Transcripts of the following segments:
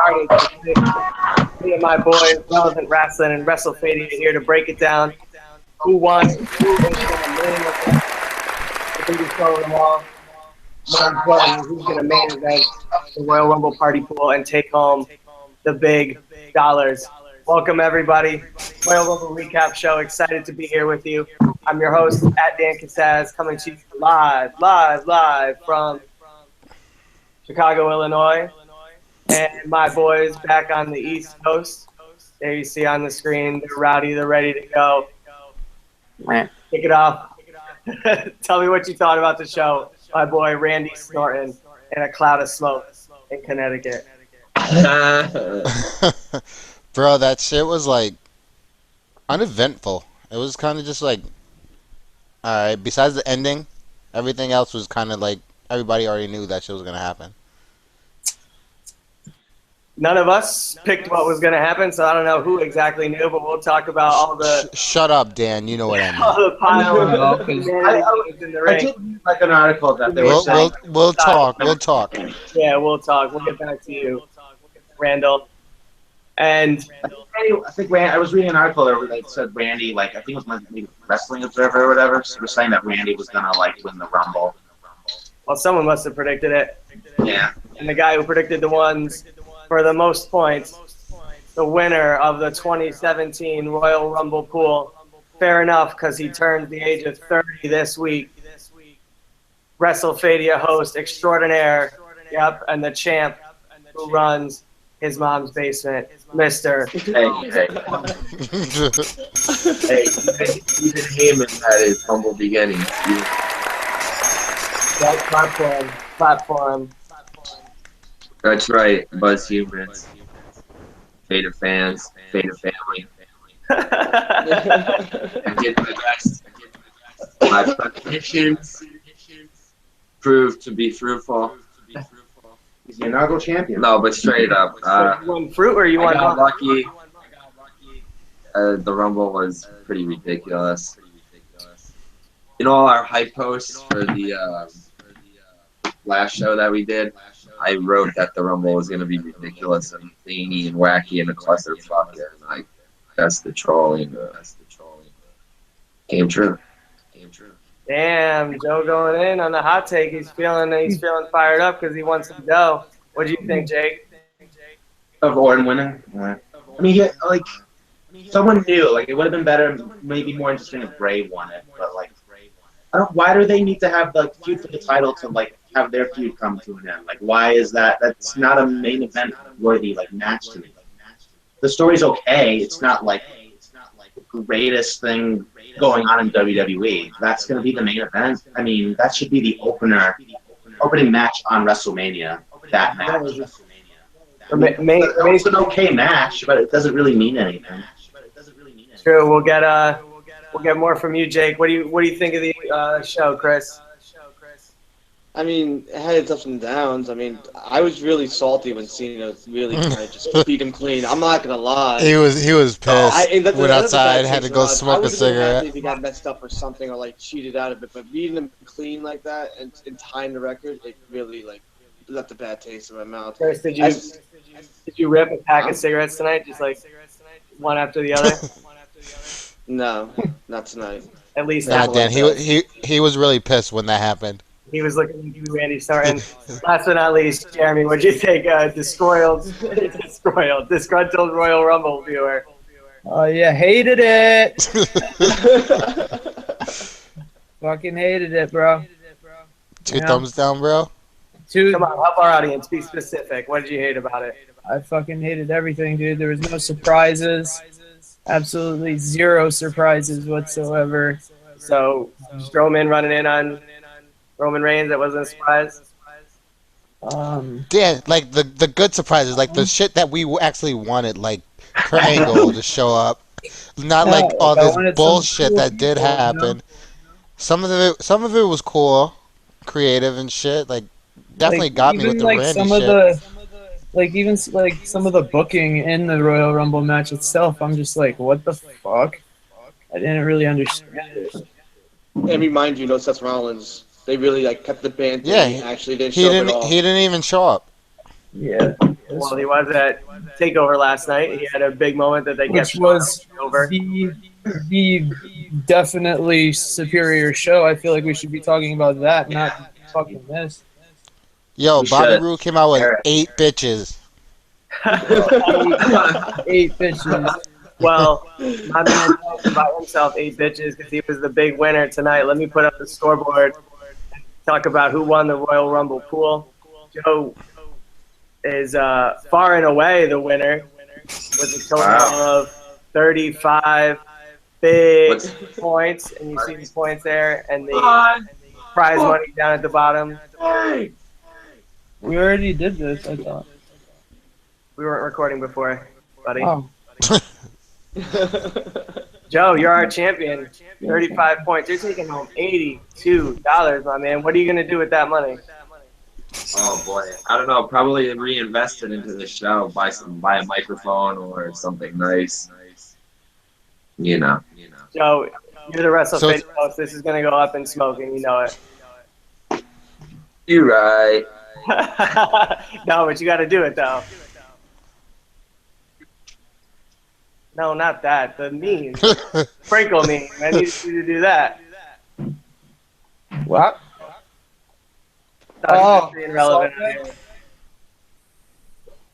started. Me and my boys, Relevant Rasslin and WrestleFadeia, here to break it down. Who won? Who is going to win? I think we cover them all. More importantly, who's going to main event the Royal Rumble Party Pool and take home the big dollars? Welcome, everybody. Royal Rumble Recap Show. Excited to be here with you. I'm your host, @Dan coming to you live from Chicago, Illinois. And my boys back on the East Coast. There you see on the screen, they're rowdy, they're ready to go. Kick it off. Tell me what you thought about the show. My boy Randy snorting in a cloud of smoke in Connecticut. Bro, that shit was like uneventful. It was kind of just like, alright, besides the ending, everything else was kind of like everybody already knew that shit was going to happen. None of us picked what was going to happen, so I don't know who exactly knew, but we'll talk about all the... Shut up, Dan. You know what I mean. All the I did read like an article that they were saying... We'll talk. We'll talk. Yeah, we'll talk. We'll get back to you, Randall. And... I think I was reading an article that said Randy, like, I think it was maybe Wrestling Observer or whatever, so was saying that Randy was going to, like, win the Rumble. Well, someone must have predicted it. Yeah. And the guy who predicted the ones... for the most points, the winner of the 2017 Royal Rumble pool. Fair enough, because he turned the age of 30 this week. WrestleFadeia host extraordinaire, yep, and the champ who runs his mom's basement, Mr. Hey, even Heyman had his humble beginnings. That platform. That's right, Buzz humans, Fadeia fans, Fadeia family. I did my best. My preparations proved to be fruitful. He's the inaugural champion. No, but straight up. You won fruit or you won... I got lucky. The Rumble was pretty ridiculous. You know all our hype posts for the last show that we did? I wrote that the Rumble was going to be ridiculous and zany and wacky and a clusterfuck, and like that's the trolling. Came true. Damn, Joe going in on the hot take. He's feeling fired up because he wants some dough. What do you think, Jake? Of Orton winning? I mean, like, someone knew. Like, it would have been better, maybe more interesting if Bray won it. But like, why do they need to have the feud for the title to like have their feud come to an end? Like, why is that? That's not a main event worthy like match to me. The story's okay. It's not like the greatest thing going on in WWE. That's going to be the main event. I mean, that should be the opening match on WrestleMania. That match. It's an okay match, but it doesn't really mean anything. True. We'll get more from you, Jake. What do you think of the show, Chris? I mean, it had its ups and downs. I mean, I was really salty when Cena really kind of just beat him clean. I'm not gonna lie. He was pissed. Went outside, had to go smoke a cigarette. If he got messed up or something, or like cheated out of it, but beating him clean like that and tying the record, it really like left a bad taste in my mouth. Chris, did you rip a pack of cigarettes tonight, just like one after the other? No, not tonight. At least not Dan. He was really pissed when that happened. He was looking at you, Randy Startin. Last but not least, Jeremy, what'd you think? Disgruntled Royal Rumble viewer. Oh yeah, hated it. Fucking hated it, bro. Two thumbs down, bro. Come on, help our audience. Be specific. What did you hate about it? I fucking hated everything, dude. There was no surprises. Absolutely zero surprises whatsoever. So, Strowman running in on Roman Reigns, that wasn't a surprise? Dan, like the good surprises, like the shit that we actually wanted, like Kurt Angle to show up. Not like all this bullshit that did happen. Some of it was cool, creative and shit. Like, definitely got me with the Randy shit. Even some of the booking in the Royal Rumble match itself, I'm just like, what the fuck? I didn't really understand it. And remind you, Seth Rollins, they really like kept the band. Yeah, he actually didn't show up at all. He didn't even show up. Yeah, this. Well, he was at TakeOver last night. He had a big moment that they Which kept was over. the definitely superior show. I feel like we should be talking about that, not fucking this. Yo, We Bobby should. Roode came out with Eric. 8 bitches. 8 bitches. Well, my man talked about himself 8 bitches because he was the big winner tonight. Let me put up the scoreboard and talk about who won the Royal Rumble pool. Joe is far and away the winner with a total of 35 big points. And you see the points there and the prize money down at the bottom. We already did this, I thought. We weren't recording before, buddy. Oh. Joe, you're our champion. 35 points. You're taking home $82, my man. What are you going to do with that money? Oh boy, I don't know. Probably reinvest it into the show. Buy a microphone or something nice. You know. Joe, you're the WrestleFadeia host. This is going to go up in smoke, and you know it. You're right. No, but you got to do it, though. No, not that. The meme. Sprinkle meme. I need you to do that. What? Oh, relevant.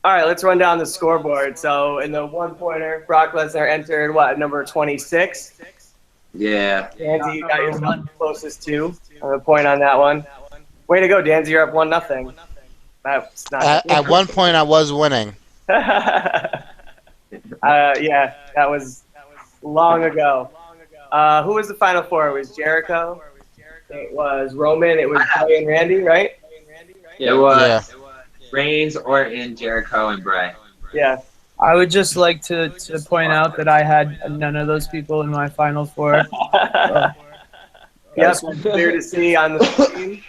All right, let's run down the scoreboard. So in the one-pointer, Brock Lesnar entered, what, number 26? Yeah. Danzy, you got yourself closest to a point on that one. Way to go, Danzy. You're up 1-0. That's not At one point, I was winning. yeah, that was long ago. Who was the final four? It was Jericho. It was Roman. It was Bray and Randy, right? It was Reigns, Orton, Jericho, and Bray. Yeah. I would just like to point out that I had none of those people in my final four. Yep, clear to see on the screen.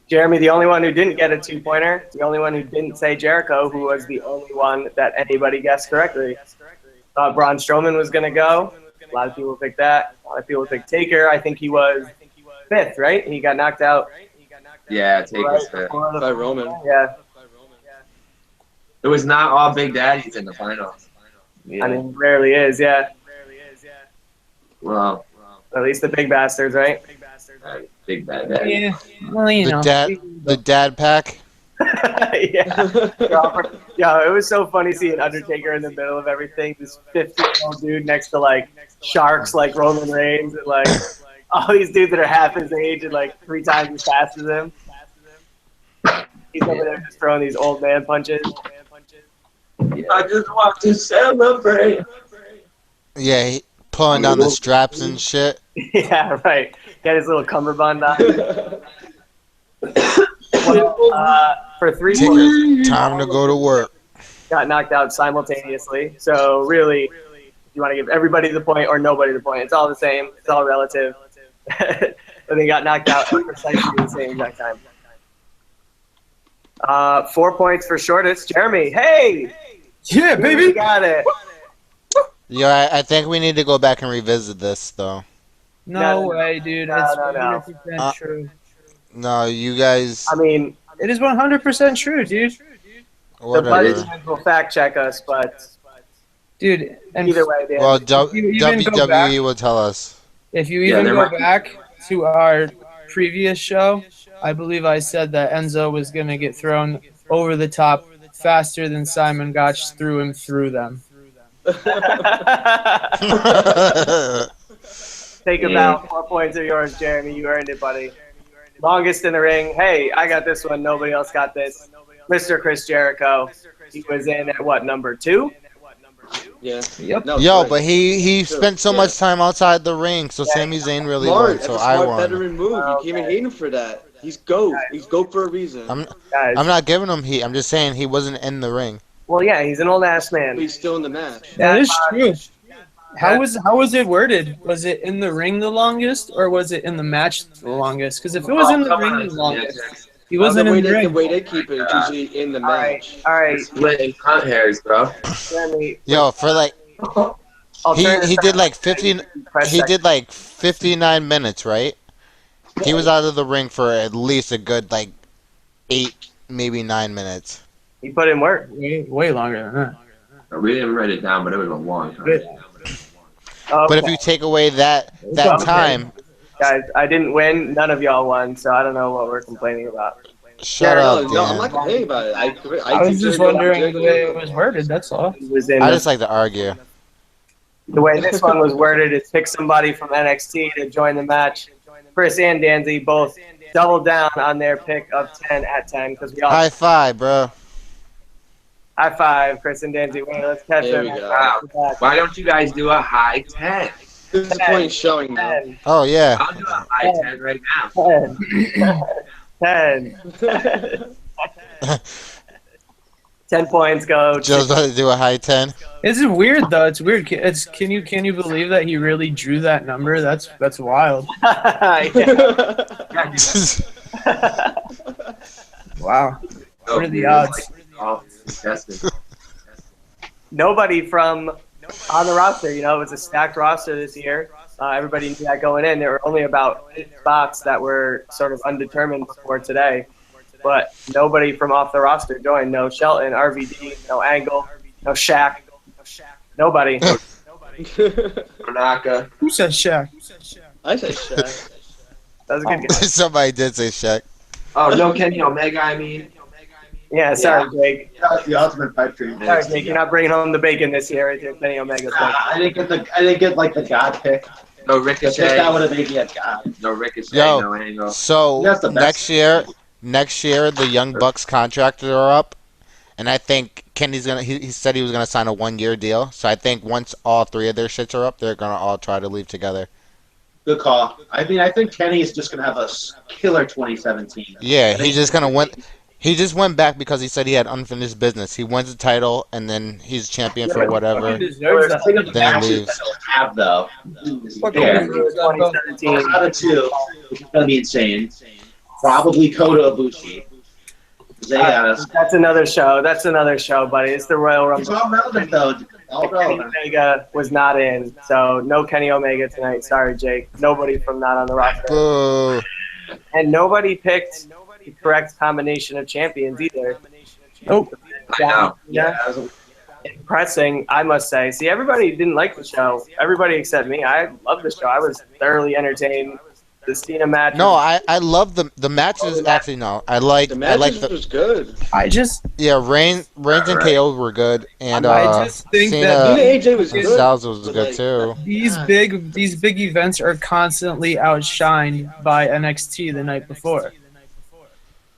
Jeremy, the only one who didn't get a 2-pointer, the only one who didn't say Jericho, who was the only one that anybody guessed correctly. Thought Braun Strowman was going to go. A lot of people picked that. A lot of people picked Taker. I think he was 5th, right? He got knocked out. Yeah, Taker's 5th. By Roman. Yeah. It was not all Big Daddies in the finals. I mean, rarely is, yeah. Well, At least the big bastards, right? Big Bad Daddy. Yeah, well, you know. The dad pack. Yeah. Yo, it was so funny seeing Undertaker in the middle of everything. This 50-year-old dude next to, like, sharks like Roman Reigns and, like, all these dudes that are half his age and, like, 3 times as fast as him. He's over there just throwing these old man punches. I just want to celebrate. Yeah, pulling down the straps and shit. Yeah, right. Got his little cummerbund on. Well, for 3 points, Time to go to work. got knocked out simultaneously. So really, you want to give everybody the point or nobody the point. It's all the same. It's all relative. But they got knocked out at precisely the same exact time. 4 points for shortest. Jeremy, hey! Yeah, baby! You got it. Yeah, I think we need to go back and revisit this, though. No way, dude. It's No. 100% true. No, you guys. I mean, It is 100% true, dude. the Whatever. Buzzies will fact check us, but Dude, and either way, Dan. Well, you even go WWE back- will tell us. if you Yeah, even there go might- back to our previous show, I believe I said that Enzo was going to get thrown over the top faster than Simon Gotch threw him through them. Take about 4 points of yours, Jeremy. You earned it, buddy. Longest in the ring. Hey, I got this one. Nobody else got this. Mr. Chris Jericho. He was in at what, number 2? Yeah. Yep. No, Yo, right. but he spent so much time outside the ring, so Sami Zayn really Smart. won, That's so a I smart won. veteran move. You can't even hate him for that. He's GOAT. He's GOAT for a reason. Guys. I'm not giving him heat. I'm just saying he wasn't in the ring. Well, yeah, he's an old-ass But man. he's still in the match. That is true. How was it worded? Was it in the ring the longest, or was it in the match the longest? Because if it was in the ring the longest, he wasn't in the The ring. way they keep it is usually in the All right, match. all right, Splitting cunt hairs, bro. Jeremy. Yo, for like he did like 15. He did like 59 minutes, right? He was out of the ring for at least a good like 8, maybe 9 minutes. He put in work. Way longer than that. We didn't write it down, but it was a long time. But if you take away that time, guys, I didn't win. None of y'all won, so I don't know what we're complaining about. shut up, Dan. No, I'm not complaining about it. I was just wondering the way it was worded. That's all. I just like to argue. The way this one was worded is pick somebody from NXT to join the match. Chris and Danzy both doubled down on their pick of 10 at 10 because we all High five, bro. high five, Chris and Danzy. Wait, let's catch There them. we go. Wow. Why don't you guys do a high 10? This is the point showing now. 10, Oh yeah. I'll do a high 10 right now. 10. 10 points go. Joe's about to do a high 10. It's weird though. It's weird. Can you believe that he really drew that number? That's wild. Wow. What are the odds? Nobody from on the roster. You know, it was a stacked roster this year. Everybody knew that going in. There were only about 8 spots that were sort of undetermined before today. But nobody from off the roster joined. No Shelton, RVD, no Angle, no Shaq. Nobody. Tanaka. Who said Shaq? I said Shaq. That was a good game. Somebody did say Shaq. Oh, no Kenny Omega, I mean. Yeah, sorry, Jake. That's the ultimate pipe dream. Sorry, Jake. You're not bringing home the bacon this year right there, Kenny Omega's pick. I didn't get like the God pick. No If Ricochet. that would have made me a God. No Ricochet, Yo. no Angle. So That's the best. next year the Young Bucks contracts are up, and I think Kenny's gonna. He said he was gonna sign a 1-year deal. So I think once all 3 of their shits are up, they're gonna all try to leave together. Good call. I mean, I think Kenny is just gonna have a killer 2017. Yeah, he's just gonna win. He just went back because he said he had unfinished business. He wins the title and then he's champion for whatever. Think of the Then he matches leaves. that he'll have though. Yeah. Yeah. 2017. Out of 2, which is gonna be insane. Probably Kota Ibushi. They got us. That's another show. That's another show, buddy. It's the Royal It's Rumble. all relevant though. All Kenny relevant. Omega was not in, so no Kenny Omega tonight. Sorry, Jake. Nobody from not on the roster. Boo. And nobody picked the correct combination of champions either. Nope. I know. Yeah. Impressing, I must say. See, everybody didn't like the show. Everybody except me. I loved the show. I was thoroughly entertained. The Cena match. No, I love the matches. Actually, no, I like The matches the was good. I just Reigns and KO were good, and I just think Cena that Cena AJ was and good. Styles was but, good like, too. these big events are constantly outshined by NXT the night before.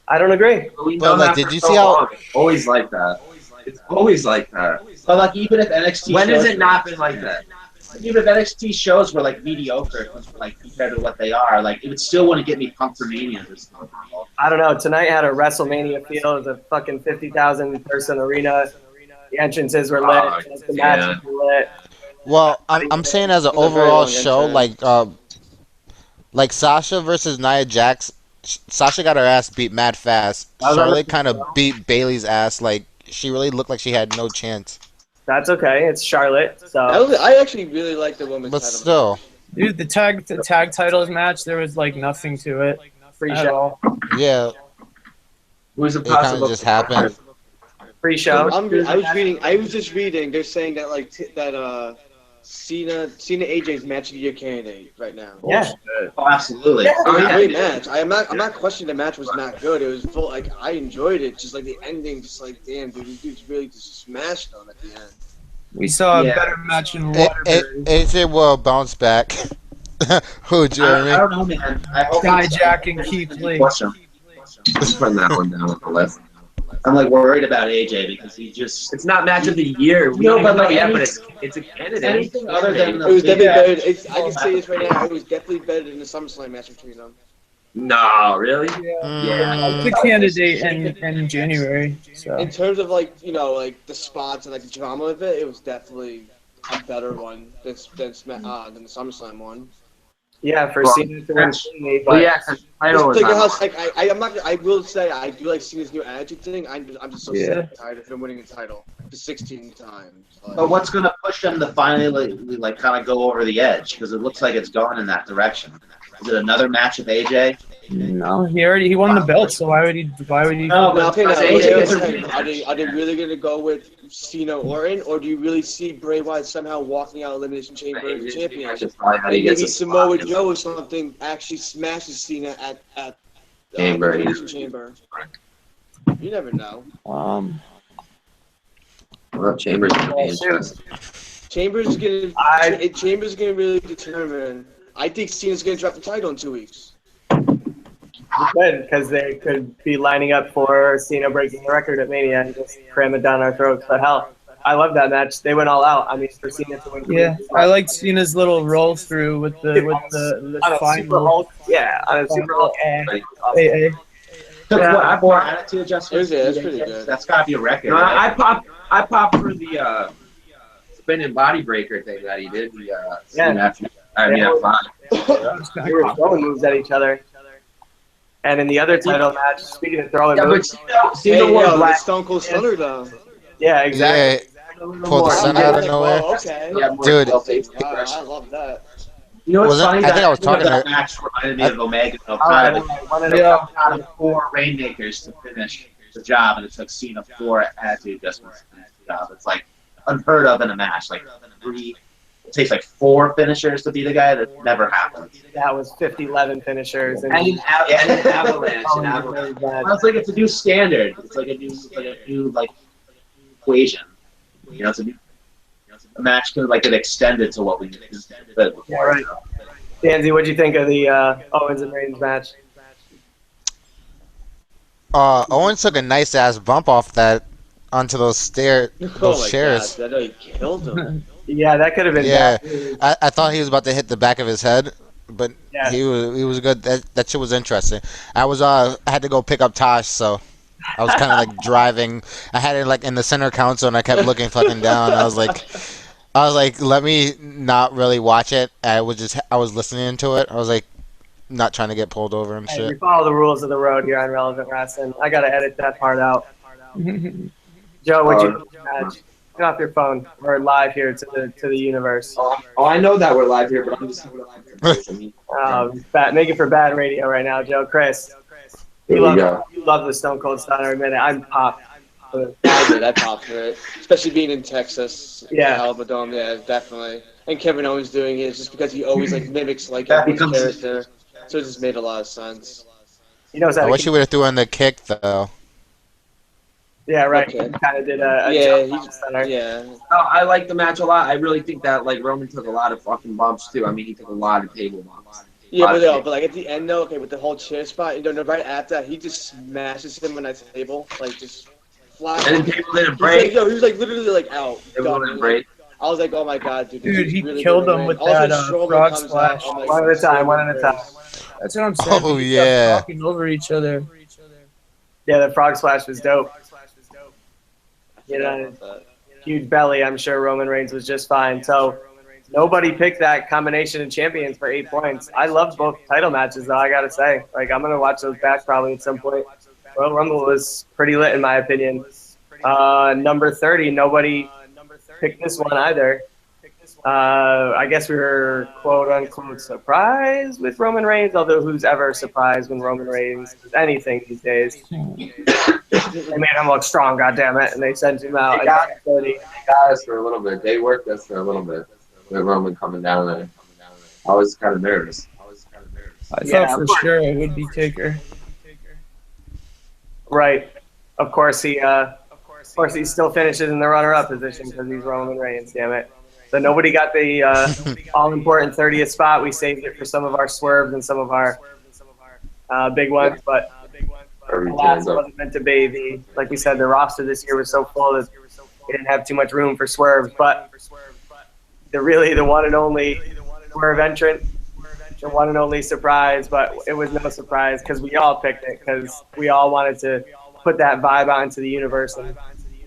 I don't agree. But we But, know like, that did for you so see how- long. It's always like that. It's always like that. But like even if NXT When has shows it not been like that? even if NXT shows were like mediocre, like compared to what they are, like it would still want to get me pumped for Mania this time. I don't know. Tonight had a WrestleMania feel. It was a fucking 50,000 person arena. The entrances were lit. The matches were lit. Well, I'm saying as an It was a very overall long show, entrance. like Sasha versus Nia Jax. Sasha got her ass beat mad fast. I was Charlotte kind of beat Bailey's ass. Like she really looked like she had no chance. That's okay. It's Charlotte. So I actually really like the women's But title. still, Dude, the tag titles match, there was like nothing to it free at show. all. yeah, Who's a it kind of possible just happened. Free show. I was just reading. They're saying that like Cena AJ's match of the year candidate right now. Yeah. Oh, absolutely. Yeah. It was yeah. a great match. I'm not questioning the match was not good. It was full. Like I enjoyed it. Just like the ending, just like damn, dude, these dudes really just smashed them at the end. We saw a Yeah. better match in A- Waterbury. AJ will bounce back. Who, I Jeremy? don't know, man. I hope Jack and Keith Lee. Push him. Just putting that one down on the list. I'm like worried about AJ because he just It's not match of the year. We No, don't but, know like, yet, any- but it's a candidate. anything other than It was the definitely better. I can say this right now. It was definitely better than the SummerSlam match between them. No, really? Mm, It's a candidate in January. So In terms of like like the spots and like the drama of it, it was definitely a better one than the SummerSlam one. Yeah, for Well, Cena to win cleanly, Well, but yeah, 'cause title Just is think of not. how like I'm not. I will say I do like Cena's new attitude thing. I'm just so sick and tired of him winning the title for 16 times. But what's going to push them to finally like kind of go over the edge? Because it looks like it's going in that direction. Is it another match with AJ? No, he won the belt, so why would he? No, No, okay, no, AJ are they really going to go with Cena Orton, or do you really see Bray Wyatt somehow walking out of Elimination Chamber as a champion? That's probably how he And gets maybe a Samoa spot. Joe or something actually smashes Cena at Chamber. Elimination Chamber. You never know. Well, Chambers gonna be interesting. Chambers gonna really determine. I think Cena's gonna drop the title in 2 weeks. Good, because they could be lining up for Cena breaking the record at Mania and just cram it down our throats. But hell, I love that match. They went all out. I mean, for Cena to win. Yeah, I like Cena's little roll through with the on a final. Super Hulk. Yeah, on a Super Hulk. Took what, 4 attitude adjustments? That's pretty good. That's gotta be a record. No, right? I popped for the spinning body breaker thing that he did. F5. They were throwing moves at each other. And in the other title match, speaking of throwing moves, Cena won last. Stone Cold Stunner though. yeah, exactly. Pull the sun out of nowhere. Oh, okay. Dude. Wow, I love that. You know what's Wasn't- funny? I think I was talking that to- match reminded me of Omega. Out of 4 Rainmakers to finish the job, and it took Cena 4 attitude adjustments to finish the job. It's like unheard of in a match. Like it takes like 4 finishers to be the guy. That never happens. That was 50-11 finishers. And And Avalanche. Well, it's like it's a new standard. It's like a new equation. You know, it's a match could like get extended to what we did before. Yeah, right. Danzy, what'd you think of the Owens and Reigns match? Owens took a nice ass bump off that onto those chairs. God, that killed him. Yeah, that could have been Yeah, bad. I thought he was about to hit the back of his head, but Yeah. he was good. That shit was interesting. I had to go pick up Tosh, so I was kind of like driving. I had it like in the center console, and I kept looking fucking down. I was like, let me not really watch it. I was listening to it. I was like, not trying to get pulled over and Hey, shit. we follow the rules of the road here on Relevant Wrestling. I gotta edit that part out. Joe, what'd you think of the match? Get off your phone. We're live here to the universe. Oh, I know that we're live here, but I'm just Make it for bad radio right now, Joe. Chris, you love the Stone Cold Stunner. Admit it. I'm popped. I popped for it, especially being in Texas. Yeah. Alabama, yeah, definitely. And Kevin Owens doing it just because he always mimics his character, so it just made a lot of sense. He knows how I to wish he would have threw in the kick though. Yeah, right. Okay. He kind of did a jump stunner. Yeah. I like the match a lot. I really think that Roman took a lot of fucking bumps too. I mean, he took a lot of table bumps. Yeah, but like at the end though, with the whole chair spot, right after that, he just smashes him on that table, just flat. And then people didn't break. He was literally out. People didn't break. I was like, oh my god, dude. Dude, he really killed gonna him win. with that Also, frog Strowman comes splash. out, I'm like, One at a time. That's what I'm saying. Oh, They kept yeah. talking over each other. Yeah, the frog splash was dope. You know, huge belly. I'm sure Roman Reigns was just fine. So nobody picked that combination of champions for 8 points. I love both title matches, though. I gotta say, I'm gonna watch those back probably at some point. Royal Rumble was pretty lit in my opinion. Number 30, nobody picked this one either. I guess we were quote unquote surprised with Roman Reigns, although who's ever surprised when Roman Reigns does anything these days? They made him look strong, goddammit, and they sent him out. They got us for a little bit. They worked us for a little bit with Roman coming down there. I was kind of nervous. I thought for sure it would be Taker. Right. Of course he still finishes in the runner-up position because he's Roman Reigns, damn it. So nobody got the all-important 30th spot. We saved it for some of our swerves and some of our big ones, but alas, it wasn't meant to be. Like we said, the roster this year was so full that we didn't have too much room for swerves. But the one and only swerve entrant, the one and only surprise, but it was no surprise because we all picked it because we all wanted to put that vibe out into the universe and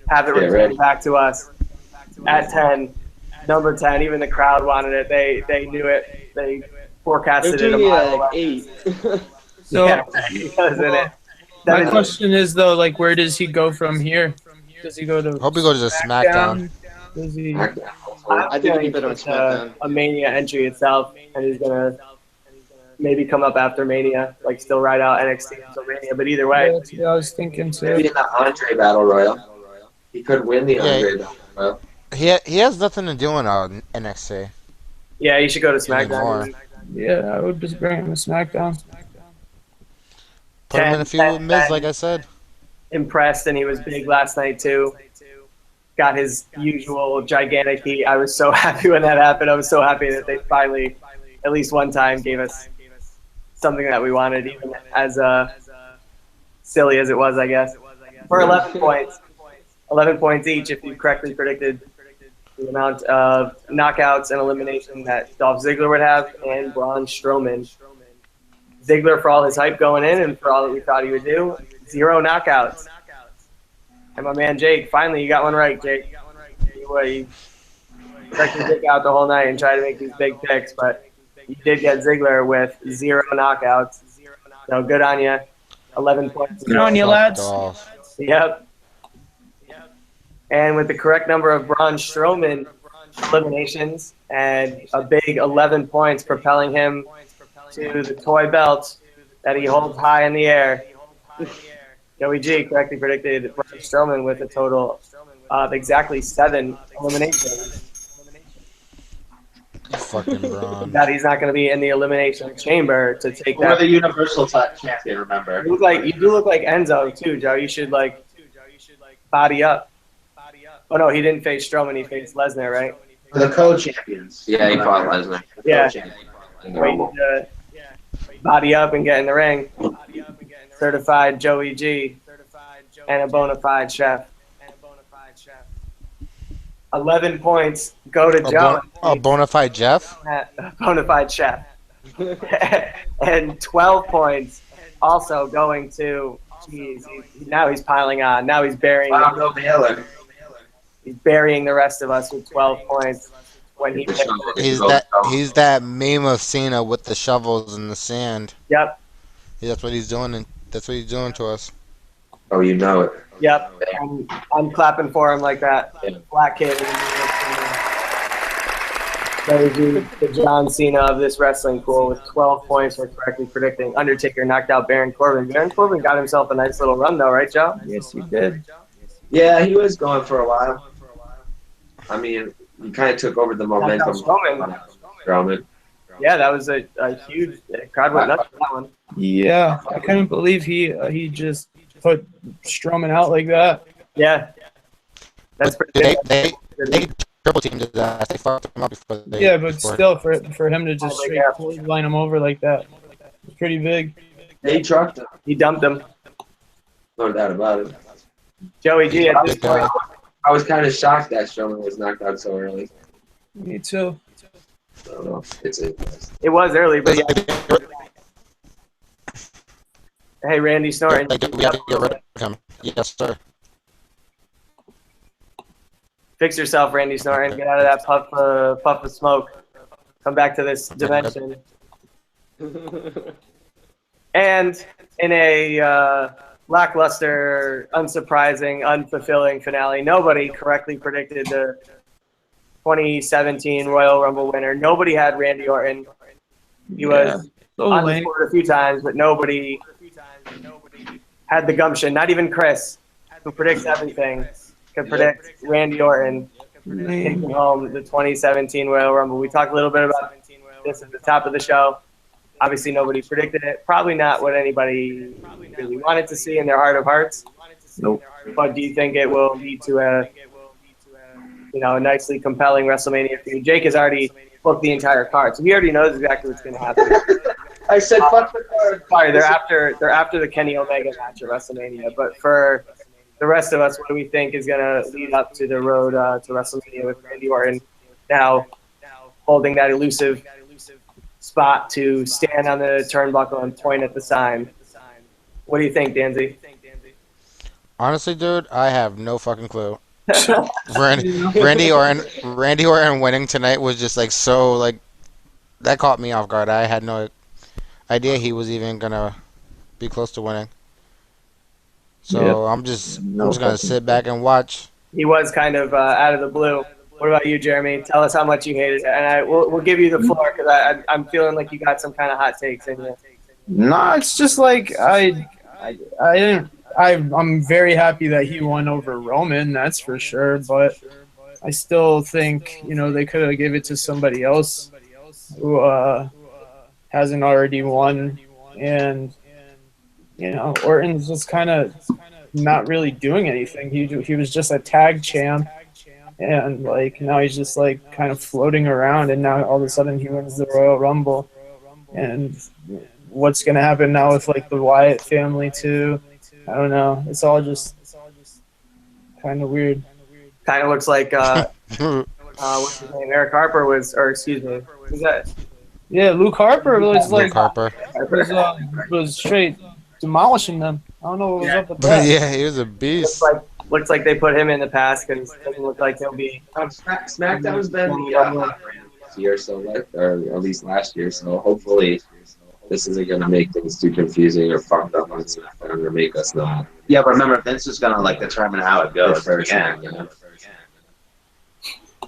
have it returned back to us at 10. Number 10, even the crowd wanted it. They knew it. They forecasted it a mile away. 8. So yeah, because in it. my question is though, where does he go from here? Does he go to? Hope he goes to SmackDown. Does he? I think he'd be better on SmackDown. A Mania entry itself, and he's gonna maybe come up after Mania, like still ride out NXT until Mania. But either way, That's what I was thinking Maybe too. in the Andre Battle Royal. He could win the Andre Battle Royal. He has nothing to do in NXT yeah, you should go to anymore. SmackDown. Yeah, I would just bring him to SmackDown. Put him in a feud with Miz, like I said. Impressed, and he was big last night too. Got his usual gigantic heat. I was so happy when that happened. I was so happy that they finally, at least one time, gave us something that we wanted, even as silly as it was, I guess. For 11 points. 11 points each if you correctly predicted the amount of knockouts and elimination that Dolph Ziggler would have and Braun Strowman. Ziggler, for all his hype going in and for all that we thought he would do, 0 knockouts. And my man Jake, finally you got one right, Jake. You corrected Jake out the whole night and tried to make these big picks, but you did get Ziggler with 0 knockouts. So good on you. 11 points. Good on you, lads. Yep. And with the correct number of Braun Strowman eliminations and a big 11 points propelling him to the toy belt that he holds high in the air. Joey G correctly predicted Braun Strowman with a total of exactly 7 eliminations. Fucking Braun. That he's not going to be in the elimination chamber to take Or that. the Universal Champion, remember? You do look like Enzo too, Joe. You should body up. Oh no, he didn't face Strowman. He faced Lesnar, right? The co-champions. Yeah, he fought Lesnar. Yeah. In the Rumble. Waiting to body up and get in the ring. Certified Joey G and a bona fide chef. 11 points go to Joe. A bona fide Jeff? A bona fide chef. And 12 points also going to, now he's piling on. Now he's burying. Wow, Baylor. He's burying the rest of us with 12 points when he He's that meme of Cena with the shovels in the sand. Yep. Yeah, that's what he's doing, and that's what he's doing to us. Oh, you know it. Yep. I'm clapping for him like that. Yeah. Black kid. The John Cena of this wrestling pool with 12 points for correctly predicting Undertaker knocked out Baron Corbin. Baron Corbin got himself a nice little run though, right, Joe? Yes, he did. Yeah, he was going for a while. I mean, he kind of took over the momentum. Strowman. Yeah, that was a huge crowd went nuts for that one. Yeah, I couldn't believe he just put Strowman out like that. Yeah. That's pretty They triple teamed his ass. They fucked him up before they. Yeah, but still, for him to just straight line him over like that, it's pretty big. He trucked him. He dumped him. No doubt about it. Joey G at this point. I was kind of shocked that Strowman was knocked out so early. Me too. I don't know. It was early, but yeah. Hey, Randy Snorton. We have to get rid of him. Yes, sir. Fix yourself, Randy Snorton. Get out of that puff of smoke. Come back to this dimension. And in a lackluster, unsurprising, unfulfilling finale, nobody correctly predicted the 2017 Royal Rumble winner. Nobody had Randy Orton. He was on the board a few times, but nobody had the gumption. Not even Chris, who predicts everything, could predict Randy Orton taking home the 2017 Royal Rumble. We talked a little bit about this at the top of the show. Obviously, nobody predicted it. Probably not what anybody really wanted to see in their heart of hearts. Nope. But do you think it will lead to a nicely compelling WrestleMania feud? Jake has already booked the entire card, so he already knows exactly what's going to happen. I said fuck the card. Sorry, they're after the Kenny Omega match at WrestleMania. But for the rest of us, what do we think is going to lead up to the road to WrestleMania with Randy Orton now holding that elusive spot to stand on the turnbuckle and point at the sign? What do you think, Danzy? Honestly, dude, I have no fucking clue. Randy Orton winning tonight was just like so like that caught me off guard. I had no idea he was even gonna be close to winning. So I'm just gonna sit back and watch. He was kind of out of the blue. What about you, Jeremy? Tell us how much you hated it, and we'll give you the floor because I'm feeling like you got some kind of hot takes in you. No, it's just like I'm very happy that he won over Roman, that's for sure. But I still think they could have given it to somebody else who hasn't already won, and Orton's just kind of not really doing anything. He was just a tag champ, and like now he's just like kind of floating around, and now all of a sudden he wins the Royal Rumble, and what's gonna happen now with like the Wyatt family too? I don't know. It's all just kind of weird. Kind of looks like what's his name? Eric Harper was, or excuse me, who's that? Yeah, Luke Harper was like Luke Harper was straight demolishing them. I don't know what was up with that. Yeah, he was a beast. Looks like they put him in the past because it doesn't look like he'll be. SmackDown's been the year so, or at least last year. So hopefully, this isn't gonna make things too confusing or fucked up on SmackDown or make us not. Yeah, but remember, Vince is gonna like determine how it goes again. You know?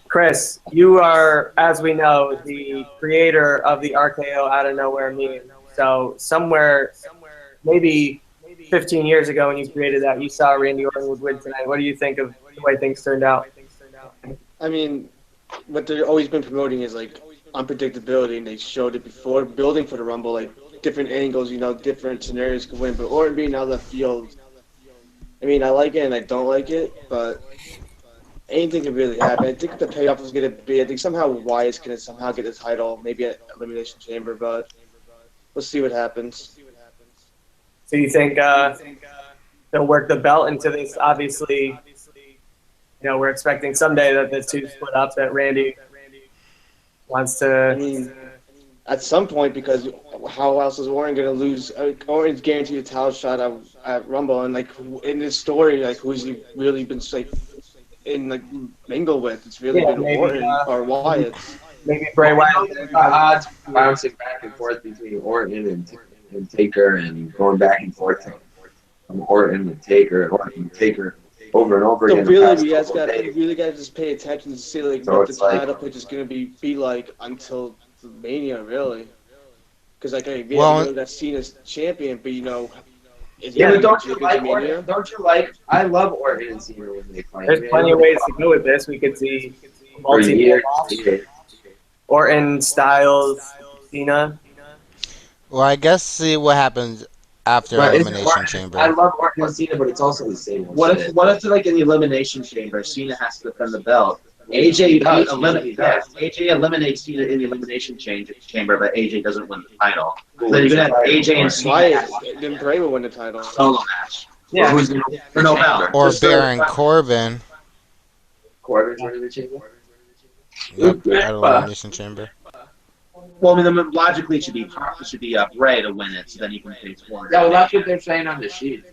Chris, you are, as we know, the creator of the RKO out of nowhere meme. So somewhere, maybe 15 years ago when you created that, you saw Randy Orton would win tonight. What do you think of the way things turned out? I mean, what they've always been promoting is like unpredictability, and they showed it before building for the Rumble, like different angles, different scenarios could win. But Orton being out of the field, I mean, I like it and I don't like it, but anything can really happen. I think the payoff is going to be, I think somehow Wyatt's going to somehow get the title, maybe at Elimination Chamber, but we'll see what happens. So you think they'll work the belt into this? Obviously, we're expecting someday that the two split up, that Randy wants to. I mean, at some point, because how else is Orton going to lose? Orton's guaranteed a title shot at Rumble, and like in this story, like who's he really been mingle with? It's really been Orton or Wyatt. Maybe Bray Wyatt. The odds bouncing back and forth between Orton and Taker, and going back and forth from Orton and Taker, over and over again. So really, you really got to just pay attention to see what the title pitch is going to be like until Mania, really. Because that's seen as champion, but don't you like Orton? Don't you like? I love Orton and Cena when they fight. There's plenty of ways to go with this. We could see Orton, Styles, Cena. Well, I guess see what happens after Elimination Chamber. I love Orton and Cena, but it's also the same. What if like in the Elimination Chamber, Cena has to defend the belt? AJ eliminates Cena in the Elimination Chamber, but AJ doesn't win the title. Then you could have AJ and Cena. Then Bray will win the title. Solo match. Yeah. For no belt. Or Baron Corbin. Corbin's winning the chamber? Yep, at Elimination Chamber. Well, I mean, logically it should be Bray to win it, so then you can face Orton. Yeah, well, that's what they're saying on the sheet.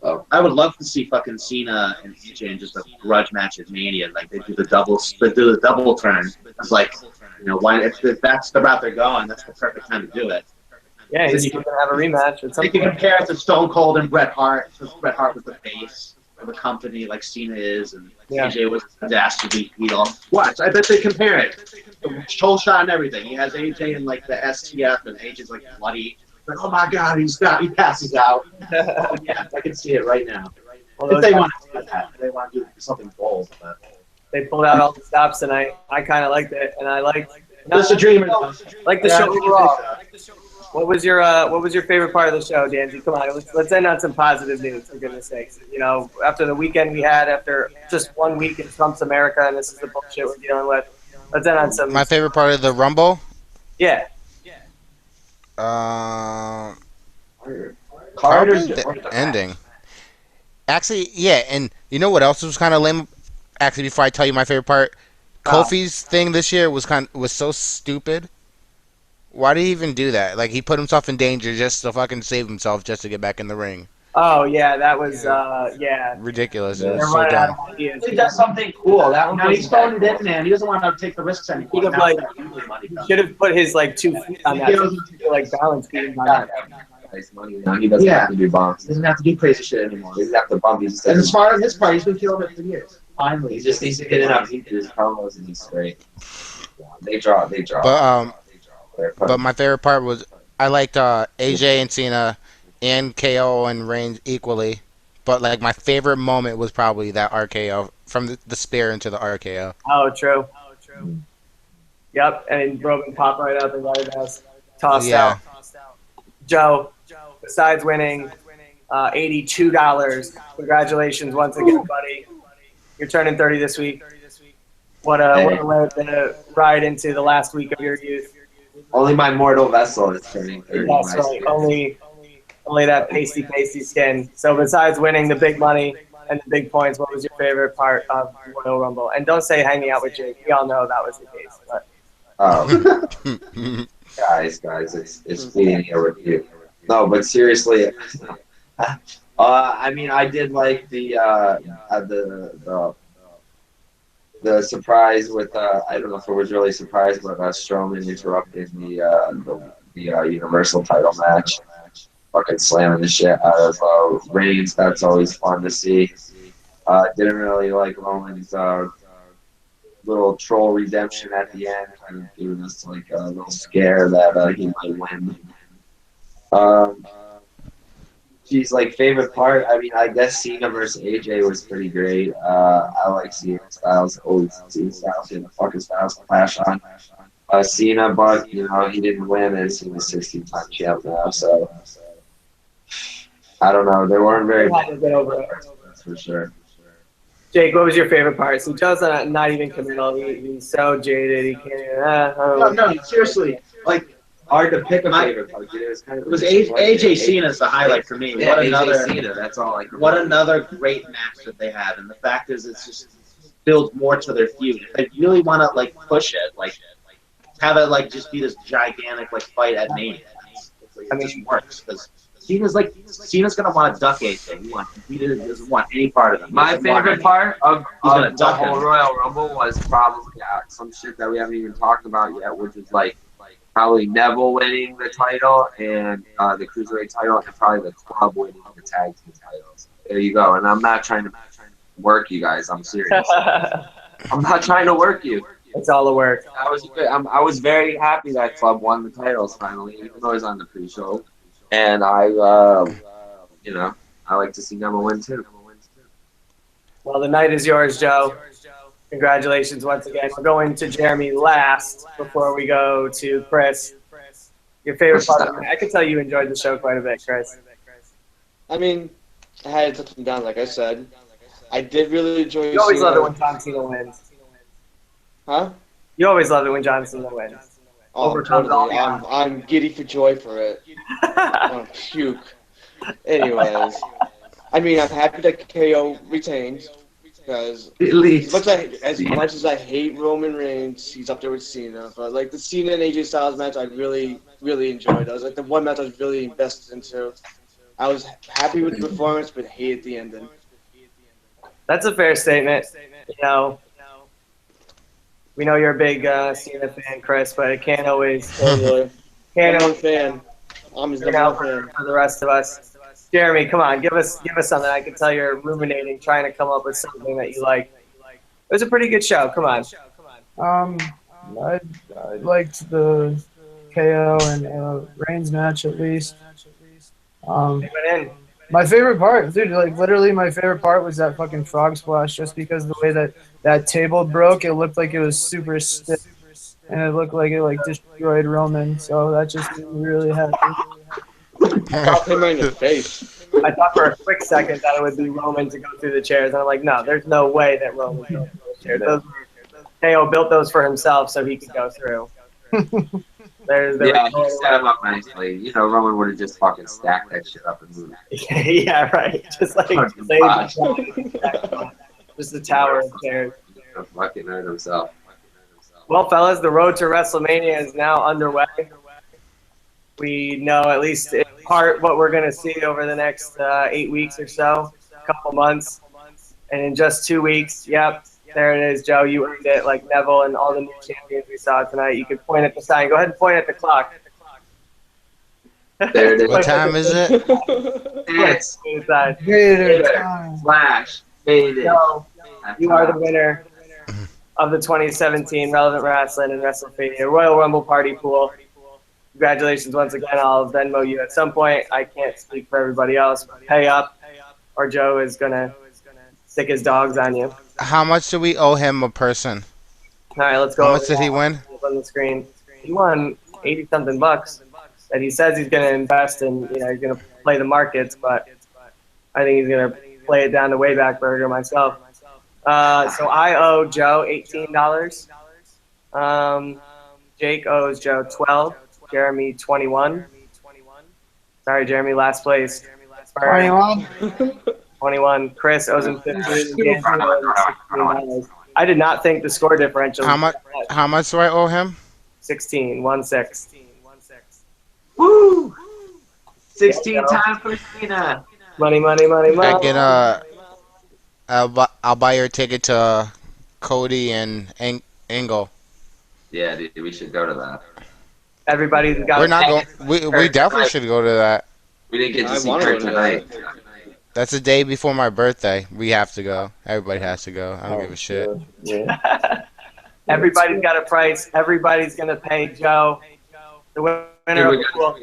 Oh, I would love to see fucking Cena and AJ in just a grudge match at Mania. Like they do the double turn. It's like, why if that's the route they're going, that's the perfect time to do it. Yeah, he's going to have a rematch. You can compare it to Stone Cold and Bret Hart, because Bret Hart was the face of the company, like Cena is, and AJ was the dastardly heel. Watch, I bet they compare it. The whole shot and everything. He has AJ in like the STF, and AJ's like bloody. Like, oh my God, he passes out. Oh, yeah, I can see it right now. Well, if they want to do that, they want to do something bold. But they pulled out all the stops tonight. I kind of liked it, and I liked. Just a dreamer. Like the show overall. What was your favorite part of the show, Danzy? Come on, let's end on some positive news, for goodness sakes. After the weekend we had, after just 1 week in Trump's America, and this is the bullshit we're dealing with. Let's end on some. My favorite part of the Rumble? Yeah. Probably the ending. Actually, yeah, and you know what else was kind of lame? Actually, before I tell you my favorite part, Kofi's thing this year was so stupid. Why did he even do that? Like, he put himself in danger just to fucking save himself just to get back in the ring. Oh, yeah, that was, ridiculous. It was so dumb. He does something cool. He's throwing it in, man. He doesn't want to take the risks anymore. He should have put his, 2 feet on that. Balance beam on that. Now he doesn't have to do bumps. He doesn't have to do crazy shit anymore. He doesn't have to bump. And as far as his part, he's been killing it for years. Finally, He just needs to get enough heat to his promos and he's straight. They draw. But my favorite part was I liked AJ and Cena and KO and Reigns equally. But like my favorite moment was probably that RKO from the spear into the RKO. Oh, true. Yep, and Roman popped right up and got his ass tossed out. Joe, besides winning $82, congratulations once again, buddy. You're turning 30 this week. What a way to ride into the last week of your youth. Only my mortal vessel is turning 30. That's right. Only that pasty skin. So besides winning the big money and the big points, what was your favorite part of Royal Rumble? And don't say hanging out with Jake. We all know that was the case. But. Guys, it's fleeting here with you. No, but seriously, I mean, I did like the surprise with I don't know if it was really surprised, but Strowman interrupting the Universal title match, fucking slamming the shit out of Reigns. That's always fun to see. Didn't really like Roman's little troll redemption at the end, kind of giving us like a little scare that he might win. Geez, like favorite part. I mean, I guess Cena versus AJ was pretty great. I like Cena Styles. Always Cena Styles and the fucking Styles clash on. Cena, but he didn't win, and he's a 16-time champ now. So I don't know. They weren't very. That's for sure. Jake, what was your favorite part? So Joe's not even committal. He's so jaded. He can't. No, seriously. Like, hard to pick a favorite part. It was AJ Cena's the highlight for me. Yeah, AJ Cena. That's all I can. What another great match that they had, and the fact is, it's just builds more to their feud. If they really want to like push it, like have it like just be this gigantic like fight at Mania. It just works because Cena's gonna want to duck AJ. He doesn't want any part of it. My favorite part of the whole Royal Rumble was probably some shit that we haven't even talked about yet, which is like probably Neville winning the title and the Cruiserweight title, and probably the Club winning the tag team titles. There you go. And I'm not trying to work you guys. I'm serious. I'm not trying to work you. It's all the work. I was very happy that Club won the titles finally, even though it was on the pre-show. And I like to see Neville win too. Well, the night is yours, Joe. Congratulations once again. We're going to Jeremy last before we go to Chris. Your favorite part of the night? I can tell you enjoyed the show quite a bit, Chris. I mean, I had its ups and downs, like I said. I did really enjoy. You always love it when John Cena wins. Huh? You always love it when John Cena wins. Oh, totally. I'm giddy for joy for it. I want to puke. Anyways, I mean, I'm happy that KO retains. Because as much as I hate Roman Reigns, he's up there with Cena. But like the Cena and AJ Styles match, I really, really enjoyed. That was like the one match I was really invested into. I was happy with the performance, but hated the ending. That's a fair statement. We know you're a big Cena fan, Chris, but it can't always. Can't always fan. I'm his number one fan. For the rest of us. Jeremy, come on, give us something. I can tell you're ruminating, trying to come up with something that you like. It was a pretty good show. Come on. I liked the KO and Reigns match at least. My favorite part, dude, like literally my favorite part was that fucking frog splash. Just because the way that table broke, it looked like it was super stiff, and it looked like it like destroyed Roman. So that just made me really happy. Pop him in the face. I thought for a quick second that it would be Roman to go through the chairs, and I'm like, no, there's no way that Roman would go through those chairs. KO built those for himself so he could go through. He set him up nicely. Roman would have just fucking stacked that shit up and moved. Yeah, right. Just like just the tower of chairs. Fucking hurt himself. Well, fellas, the road to WrestleMania is now underway. We know at least in part what we're going to see over the next 8 weeks or so, a couple months. And in just 2 weeks, yep, there it is, Joe. You earned it like Neville and all the new champions we saw tonight. You can point at the sign. Go ahead and point at the clock. There it is. What time is it? It's Flash. faded. Joe, you are the winner of the 2017 Relevant Wrestling and WrestleFadeia Royal Rumble Party Pool. Congratulations once again. I'll Venmo you at some point. I can't speak for everybody else. Pay up, or Joe is going to stick his dogs on you. How much do we owe him a person? All right, let's go. How much did he win? On the screen. He won 80-something bucks that he says he's going to invest in. You know, he's going to play the markets, but I think he's going to play it down to Wayback Burger myself. So I owe Joe $18. Jake owes Joe 12. Jeremy 21. Sorry, Jeremy, last place. 21. 21. Chris owes him 15. $16. I did not think the score differential. How much? How much do I owe him? 16. 1-6. Woo! 16 times Christina. Money, money, money, money. I can I'll buy your ticket to Cody and Angle. Yeah, dude, we should go to that. Everybody's got. We're not going. We definitely should go to that. We didn't get to see her tonight. That's the day before my birthday. We have to go. Everybody has to go. I don't give a shit. Yeah. Everybody's got a price. Everybody's gonna pay Joe. The winner of the pool.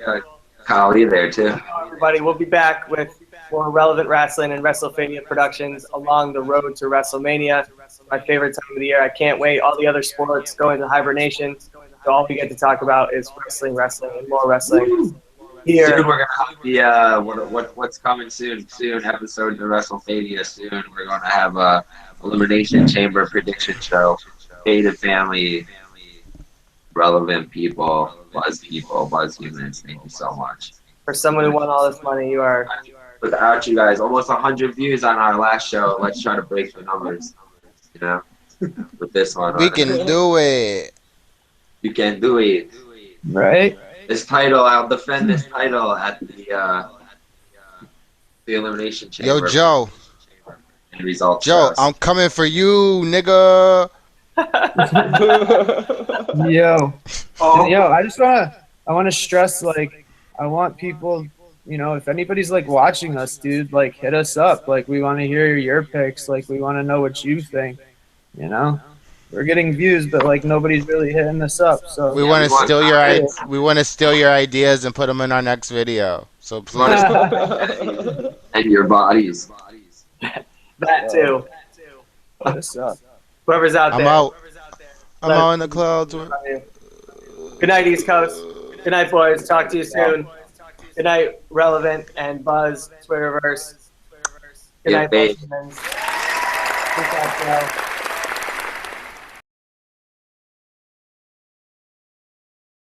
Kyle, you there too? Everybody, we'll be back with more Relevant Wrestling and WrestleFadeia productions along the road to WrestleMania. My favorite time of the year. I can't wait. All the other sports go into hibernation. So all we get to talk about is wrestling, and more wrestling. Here. Soon we're gonna have the what's coming soon episode of WrestleFadeia soon. We're gonna have a Elimination Chamber prediction show. Faded family, relevant people, buzz humans. Thank you so much. For someone who won all this money, you are. Without you guys, almost 100 views on our last show. Let's try to break the numbers. You know, with this one. We can do it. You can do it. Right. This title, I'll defend this title at the Elimination Chamber. Yo, Joe. And results. Joe, I'm coming for you, nigga. Yo. Oh. Yo, I want to stress, like, I want people, you know, if anybody's, like, watching us, dude, like, hit us up. Like, we want to hear your picks. Like, we want to know what you think, you know? We're getting views, but, like, nobody's really hitting us up, so. We want to steal your ideas and put them in our next video. So please. And your bodies. That too. Hit us up. Whoever's out there. I'm out. I'm out in the clouds. Good night, East Coast. Good night, boys. Talk to you soon. Good night, Relevant and Buzz, Twitterverse. Good night, babe. Buzz. Peace out, Joe.